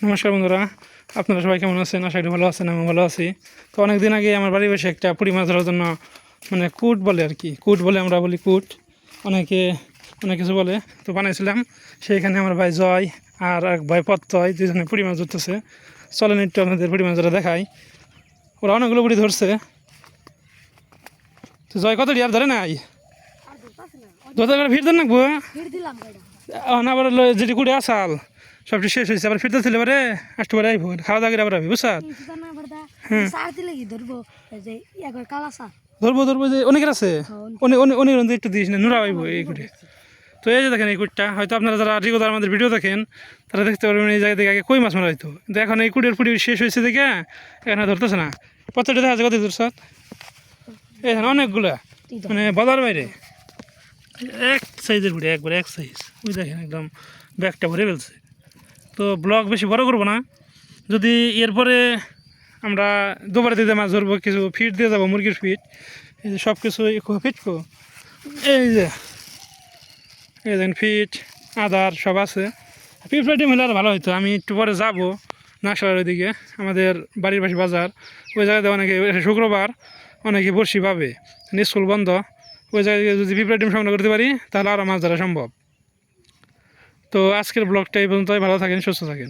নমস্কার বন্ধুরা, আপনারা সবাই কেমন আছেন? আশা করি ভালো আছেন, আমি ভালো আছি। তো অনেক দিন আগে আমার বাড়ি বসে একটা পুঁটি মাছ ধরার জন্য মানে কুট বলে আর কি, কুট বলে আমরা বলি কুট, অনেকে অনেক কিছু বলে, তো বানাইছিলাম। সেইখানে আমার ভাই জয় আর এক ভাই প্রত্যয় দুজনে পুঁটি মাছ ধরতেছে। চলেন একটু আপনাদের পুঁটি মাছ ধরা দেখাই। ওরা অনেকগুলো পুঁটি ধরছে। তো জয় কতটি আর ধরে নাই? ধরতে গেলে ভিড় দেন নাকবো না, আবার যেটি কুড়ে আসাল সবটি শেষ হয়েছে, আবার ফিরতে ছিল এবারে আসতে পারে আইব খাওয়া দাওয়া করে আবার আবি বুঝছা। হ্যাঁ ধরবো ধরবো, যে অনেকের আছে, অনেক একটু দিস না, নুরা আইব এই কুটে। তো এই যে দেখেন এই কুটটা, হয়তো আপনারা যারা রেগুলার আমাদের ভিডিও দেখেন তারা দেখতে পারবেন এই জায়গা থেকে আগে কই মাছ মারা হইতো, কিন্তু এখন এই কুটের ফুটি শেষ হয়েছে দেখে এখানে ধরতেছে না। প্রত্যেকটা দেখা যাচ্ছে কত দূর সাত, এখানে অনেকগুলা মানে বাজার বাইরে এক সাইজের ফুটি, একবারে এক সাইজ। ওই দেখেন একদম ব্যাগটা ভরে ফেলছে। তো ব্লগ বেশি বড় করবো না, যদি এরপরে আমরা দুবারে দিতে মাছ ধরবো, কিছু ফিট দিয়ে যাবো, মুরগির ফিট, এই যে সব কিছু ফিটকো, এই যে এই দেখেন ফিট আদার সব আছে। পিঁপড়াটি মিলে আর ভালো হতো। আমি একটু পরে যাবো নাকশালের দিকে, আমাদের বাড়ির পাশে বাজার, ওই জায়গাতে অনেকে শুক্রবার অনেকে বড়শি পাবে, স্কুল বন্ধ, ওই জায়গায় যদি পিঁপড়া ডিম সংগ্রহ করতে পারি তাহলে আরও মাছ ধরা সম্ভব। তো আজকের ব্লগটা এই পর্যন্তই, ভালো থাকেন, সুস্থ থাকেন।